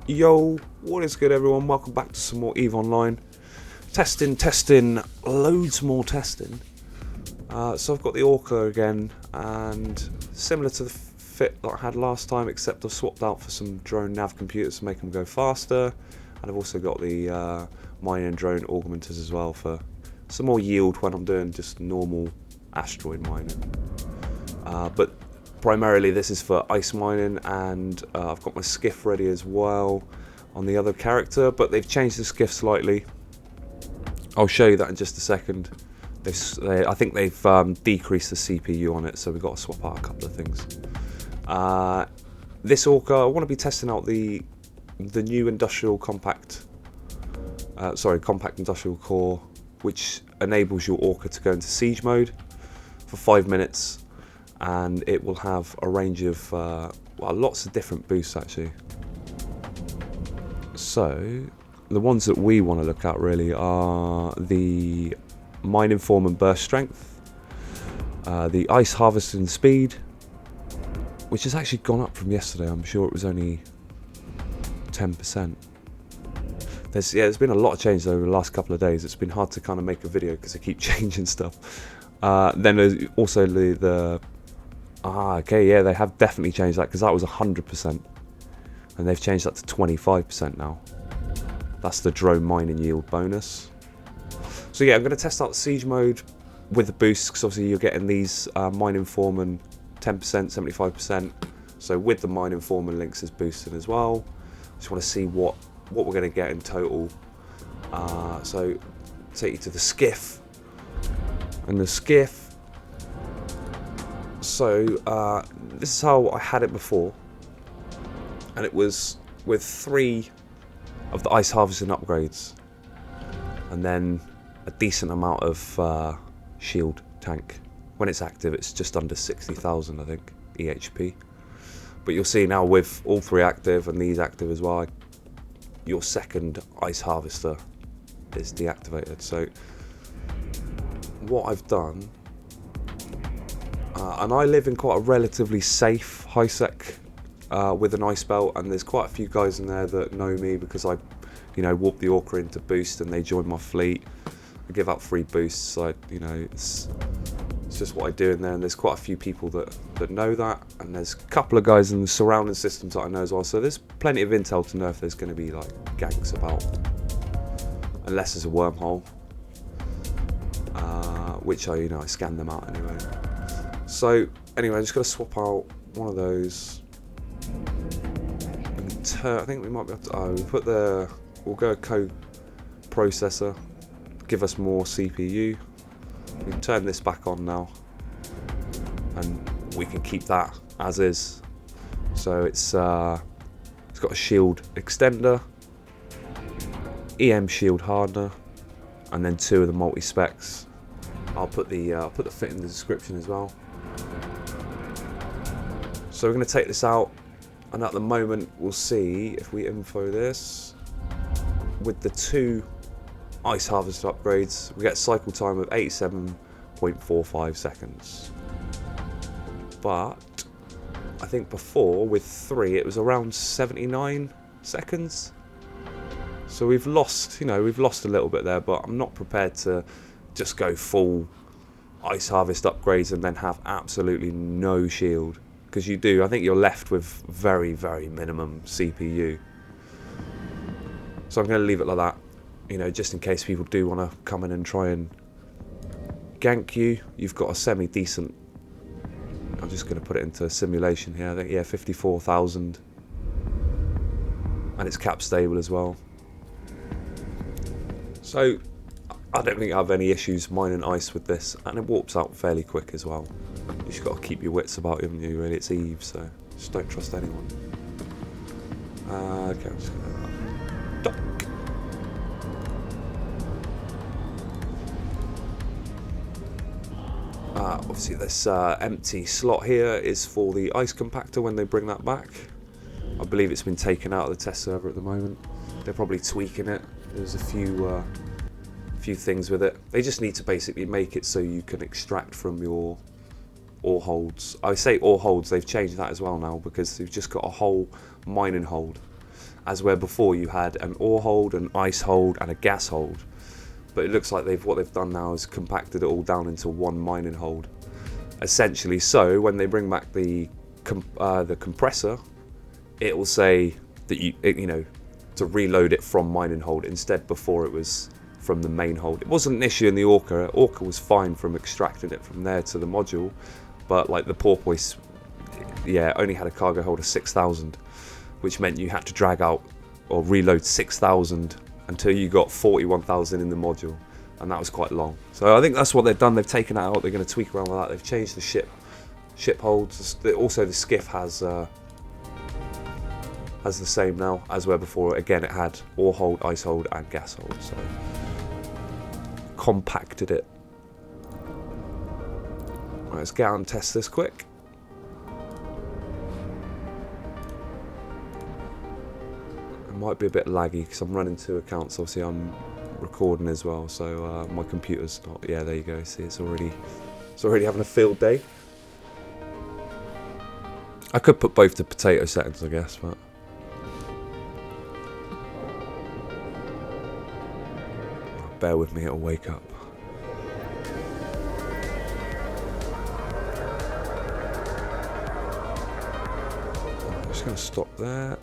Yo, what is good everyone? Welcome back to some more EVE Online. Testing, loads more testing. So I've got the Orca again, and similar to the fit that I had last time, except I've swapped out for some drone nav computers to make them go faster. And I've also got the mining drone augmentors as well for some more yield when I'm doing just normal asteroid mining. But primarily this is for ice mining, and I've got my SKIFF ready as well on the other character, but they've changed the SKIFF slightly. I'll show you that in just a second. I think they've decreased the CPU on it, so we've got to swap out a couple of things. This Orca, I want to be testing out the new compact industrial core, which enables your Orca to go into siege mode for 5 minutes. And it will have a range of lots of different boosts actually. So the ones that we want to look at really are the mining form and burst strength, the ice harvesting speed, which has actually gone up from yesterday. I'm sure it was only 10%. There's been a lot of changes over the last couple of days. It's been hard to kind of make a video because they keep changing stuff. Then there's also okay, they have definitely changed that, because that was 100% and they've changed that to 25% now. That's the drone mining yield bonus. So yeah, I'm going to test out siege mode with the boosts, because obviously you're getting these mining foreman 10%, 75%. So with the mining foreman links is boosted as well. Just want to see what we're going to get in total. So take you to the SKIFF, and the SKIFF. So this is how I had it before, and it was with 3 of the ice harvesting upgrades, and then a decent amount of shield tank. When it's active, it's just under 60,000, I think, EHP. But you'll see now with all 3 active and these active as well, your second ice harvester is deactivated. So what I've done. And I live in quite a relatively safe high sec with an ice belt, and there's quite a few guys in there that know me because I, warp the Orca into boost and they join my fleet. I give out free boosts. It's just what I do in there, and there's quite a few people that know that, and there's a couple of guys in the surrounding systems that I know as well. So there's plenty of intel to know if there's going to be like ganks about, unless there's a wormhole, which I scan them out anyway. So anyway, I'm just going to swap out one of those. I think we might be able to. We'll go a co-processor, give us more CPU. We can turn this back on now, and we can keep that as is. So it's got a shield extender, EM shield hardener, and then 2 of the multi specs. I'll put the fit in the description as well. So we're going to take this out, and at the moment we'll see if we info this with the 2 ice harvest upgrades. We get cycle time of 87.45 seconds, but I think before with 3 it was around 79 seconds. So we've lost a little bit there, but I'm not prepared to just go full ice harvest upgrades and then have absolutely no shield. Because I think you're left with very, very minimum CPU. So I'm going to leave it like that, just in case people do want to come in and try and gank you. You've got a semi-decent, I'm just going to put it into a simulation here, I think, yeah, 54,000. And it's cap stable as well. So I don't think I have any issues mining ice with this, and it warps out fairly quick as well. You just got to keep your wits about you, haven't you? Really, it's EVE, so just don't trust anyone. Okay, I'm just gonna dock. Obviously, this empty slot here is for the ice compactor when they bring that back. I believe it's been taken out of the test server at the moment. They're probably tweaking it. There's a few things with it. They just need to basically make it so you can extract from your ore holds. I say ore holds, they've changed that as well now, because they've just got a whole mining hold, as where before you had an ore hold, an ice hold, and a gas hold. But it looks like what they've done now is compacted it all down into one mining hold, essentially. So when they bring back the compressor, it will say that you know, to reload it from mining hold. Instead, before it was from the main hold. It wasn't an issue in the Orca. Orca was fine from extracting it from there to the module, but like the porpoise, yeah, only had a cargo hold of 6,000, which meant you had to drag out or reload 6,000 until you got 41,000 in the module, and that was quite long. So I think that's what they've done. They've taken that out. They're going to tweak around with that. They've changed the ship holds. Also, the SKIFF has the same now as where before. Again, it had ore hold, ice hold, and gas hold. So compacted it. Right, let's get out and test this quick. It might be a bit laggy because I'm running 2 accounts. Obviously, I'm recording as well, so my computer's not. Yeah, there you go. See, it's already having a field day. I could put both to potato settings, I guess, but bear with me, it'll wake up. I'm just going to stop there.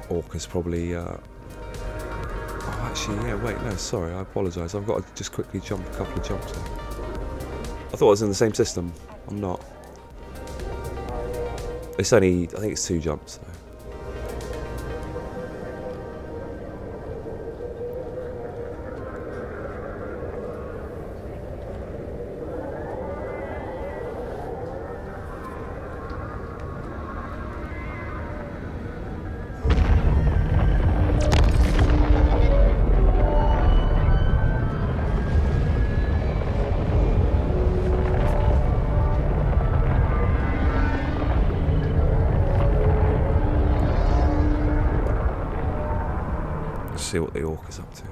Orca's probably... Oh, actually, yeah, wait, no, sorry, I apologise. I've got to just quickly jump a couple of jumps there. I thought I was in the same system. I'm not. It's only, I think it's 2 jumps though. See what the Orca's up to.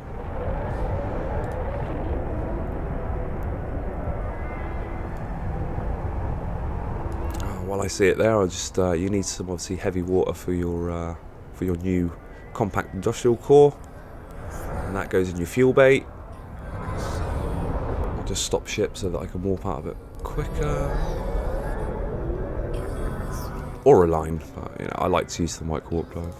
While I see it there, I'll just you need some obviously heavy water for your new compact industrial core, and that goes in your fuel bay. I'll just stop ship so that I can warp out of it quicker, or a line, but you know, I like to use the Microwarpdrive.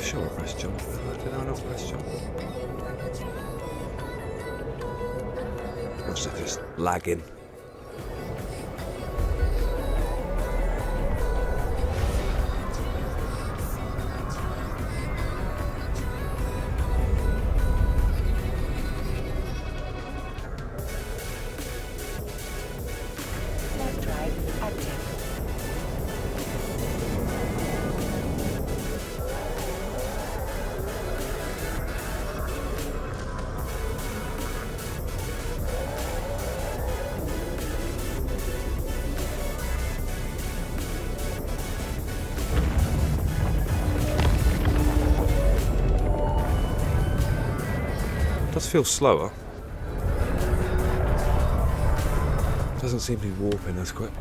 Sure, press jump. Did I not press jump? Or is it just lagging? Does feel slower. Doesn't seem to be warping as quick.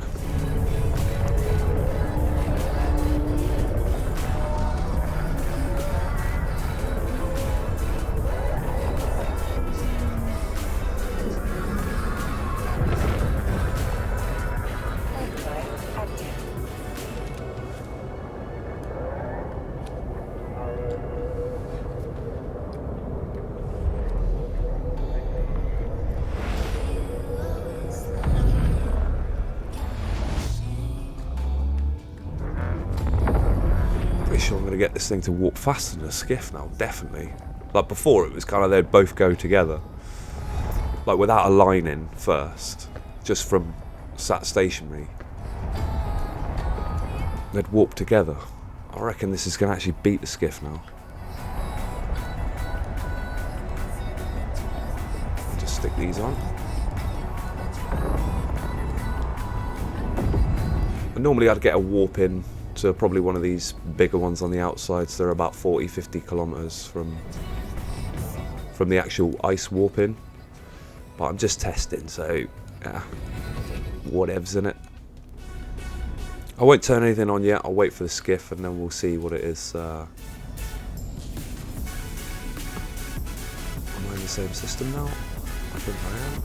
Sure I'm going to get this thing to warp faster than a SKIFF now, definitely. Like before it was kind of they'd both go together, like without a line in first, just from sat stationary, they'd warp together. I reckon this is going to actually beat the SKIFF now. Just stick these on. Normally I'd get a warp in to probably one of these bigger ones on the outside, so they're about 40-50 kilometers from the actual ice warp in. But I'm just testing, so yeah, whatevs in it. I won't turn anything on yet. I'll wait for the skiff and then we'll see what it is. Am I in the same system now? I think I am.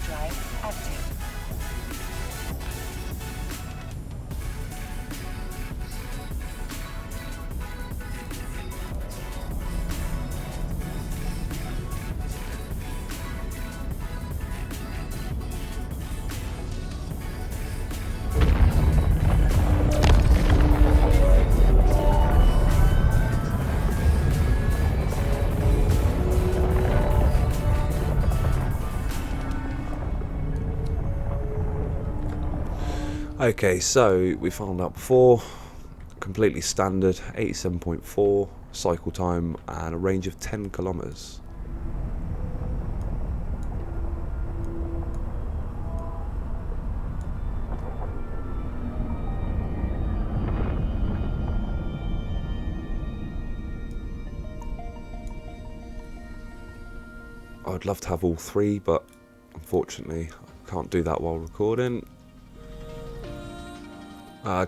Drive active. Okay, so we found out before, completely standard, 87.4 cycle time and a range of 10 kilometers. I'd love to have all three, but unfortunately I can't do that while recording.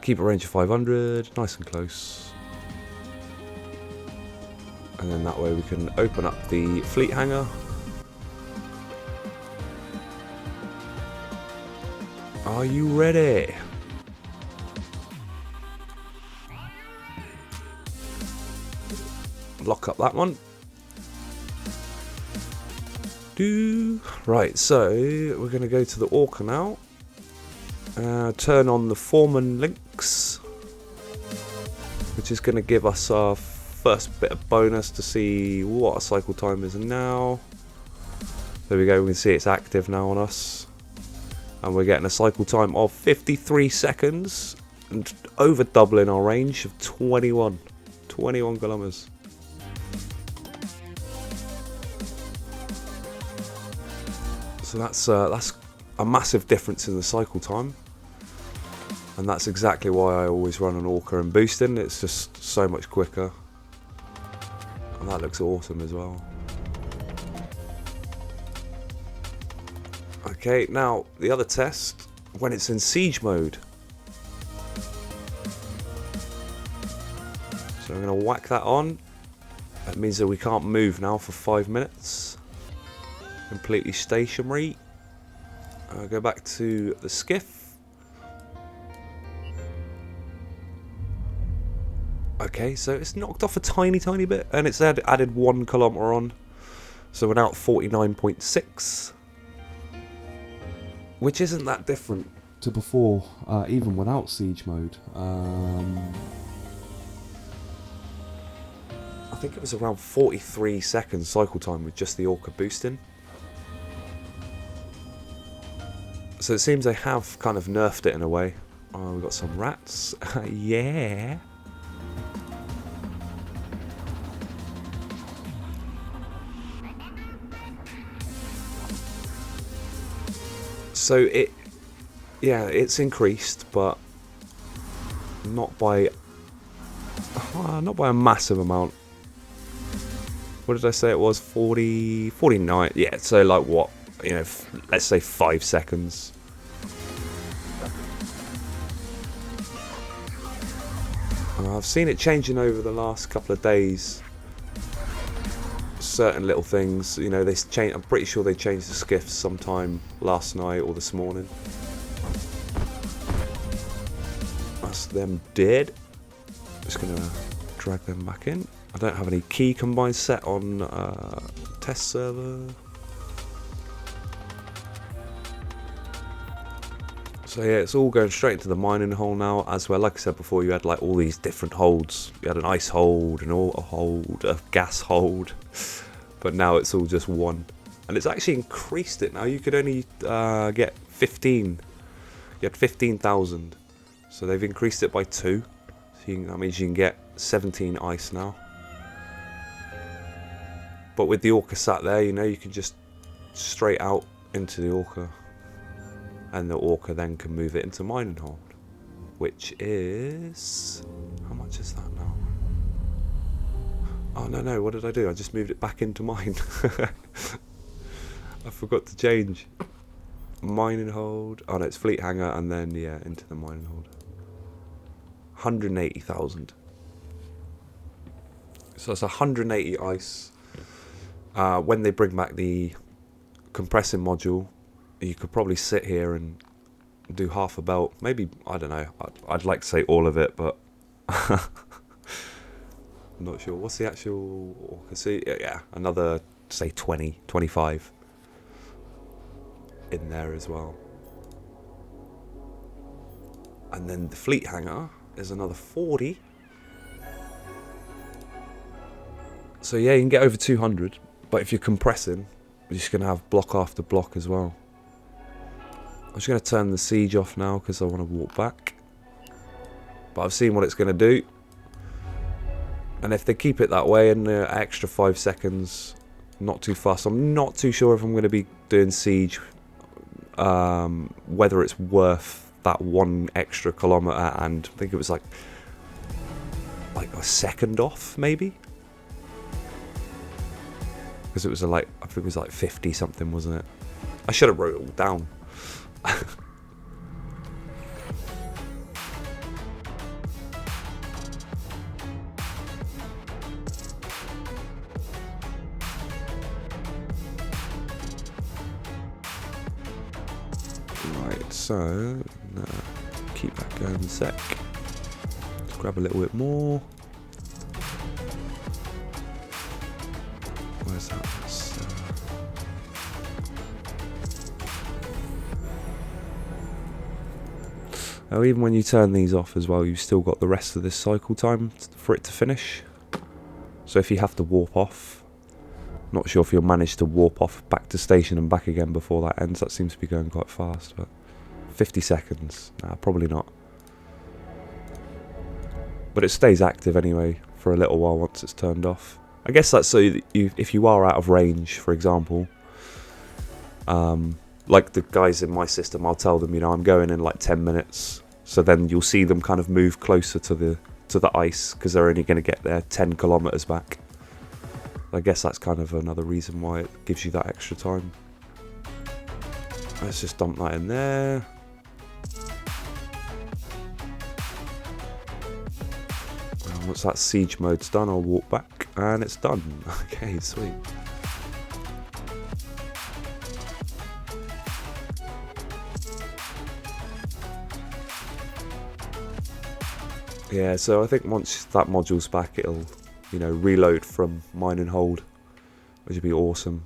Keep a range of 500, nice and close. And then that way we can open up the fleet hangar. Are you ready? Lock up that one. Right, so we're going to go to the Orca now. Turn on the Foreman links, which is going to give us our first bit of bonus to see what our cycle time is now. There we go, we can see it's active now on us. And we're getting a cycle time of 53 seconds and over doubling our range of 21 kilometers. So that's a massive difference in the cycle time. And that's exactly why I always run an Orca and boosting. It's just so much quicker. And that looks awesome as well. Okay, now the other test, when it's in siege mode. So I'm going to whack that on. That means that we can't move now for 5 minutes. Completely stationary. I'll go back to the skiff. Okay, so it's knocked off a tiny bit, and it's added 1 kilometer on. So we're now at 49.6, which isn't that different to before, even without siege mode. I think it was around 43 seconds cycle time with just the Orca boosting. So it seems they have kind of nerfed it in a way. Oh, we've got some rats. Yeah. So it's increased, but not by a massive amount. What did I say it was? 49. Yeah, so like what? You know, let's say 5 seconds. I've seen it changing over the last couple of days. Certain little things, you know, I'm pretty sure they changed the skiffs sometime last night or this morning. That's them dead. Just gonna drag them back in. I don't have any key combines set on test server. So yeah, it's all going straight into the mining hole now. As well, like I said before, you had like all these different holds. You had an ice hold, a gas hold, but now it's all just one. And it's actually increased it now. You could only get 15. You had 15,000. So they've increased it by 2. So that means you can get 17 ice now. But with the Orca sat there, you know, you can just straight out into the Orca. And the Orca then can move it into mine and hold. Which is... How much is that now? Oh, no, what did I do? I just moved it back into mine. I forgot to change. Mine and hold. Oh, no, it's fleet hanger and then, yeah, into the mine and hold. 180,000. So that's 180 ice. When they bring back the compressing module, you could probably sit here and do half a belt. Maybe, I don't know. I'd like to say all of it, but I'm not sure. What's the actual... See, yeah, another, say, 20, 25 in there as well. And then the fleet hanger is another 40. So yeah, you can get over 200, but if you're compressing, you're just going to have block after block as well. I'm just going to turn the siege off now because I want to walk back. But I've seen what it's going to do. And if they keep it that way in the extra 5 seconds, not too fast. I'm not too sure if I'm going to be doing siege, whether it's worth that 1 extra kilometre, and I think it was like a second off maybe. Because it was I think it was like 50 something, wasn't it? I should have wrote it all down. Right, so keep that going a sec. Let's grab a little bit more. Where's that? Oh, even when you turn these off as well, you've still got the rest of this cycle time for it to finish. So if you have to warp off, not sure if you'll manage to warp off back to station and back again before that ends. That seems to be going quite fast, but 50 seconds. Nah, probably not. But it stays active anyway for a little while once it's turned off. I guess that's so that if you are out of range, for example, like the guys in my system, I'll tell them, you know, I'm going in like 10 minutes. So then you'll see them kind of move closer to the ice because they're only going to get there 10 kilometers back. I guess that's kind of another reason why it gives you that extra time. Let's just dump that in there. And once that siege mode's done, I'll walk back and it's done. Okay, sweet. Yeah, so I think once that module's back, it'll, you know, reload from mine and hold, which would be awesome.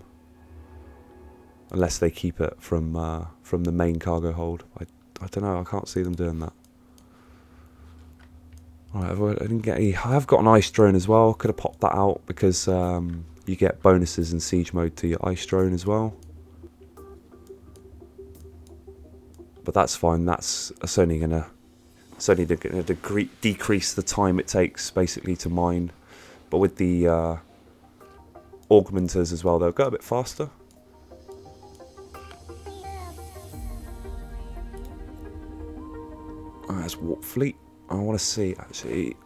Unless they keep it from the main cargo hold. I don't know. I can't see them doing that. Alright, I didn't get any. I have got an ice drone as well. Could have popped that out because you get bonuses in siege mode to your ice drone as well. But that's fine. That's only going to decrease the time it takes basically to mine. But with the augmentors as well, they'll go a bit faster. Let's warp fleet. I want to see actually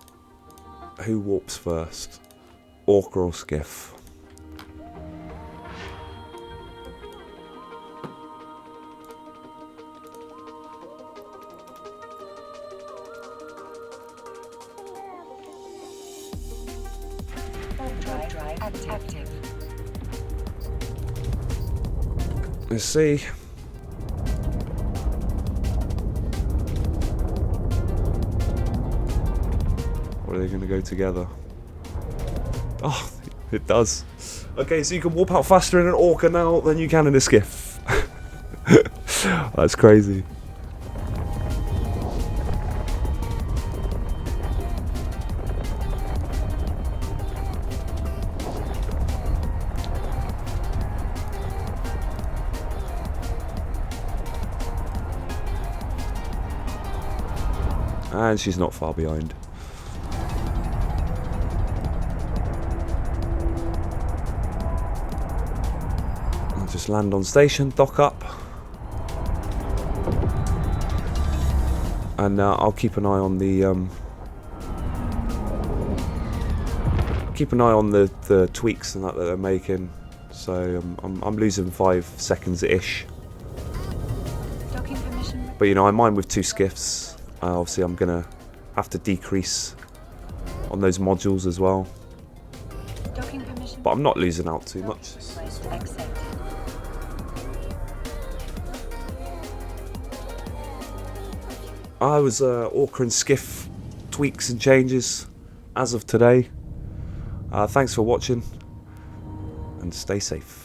who warps first, Orca or SKIFF. Let's see. Or are they going to go together? Oh, it does. Okay, so you can warp out faster in an Orca now than you can in a SKIFF. That's crazy. And she's not far behind. just land on station, dock up, and I'll keep an eye on the tweaks and that they're making. So I'm losing 5 seconds ish. But you know, I mine with 2 skiffs. Obviously, I'm gonna have to decrease on those modules as well. But I'm not losing out too much. I was Orca and SKIFF tweaks and changes as of today. Thanks for watching and stay safe.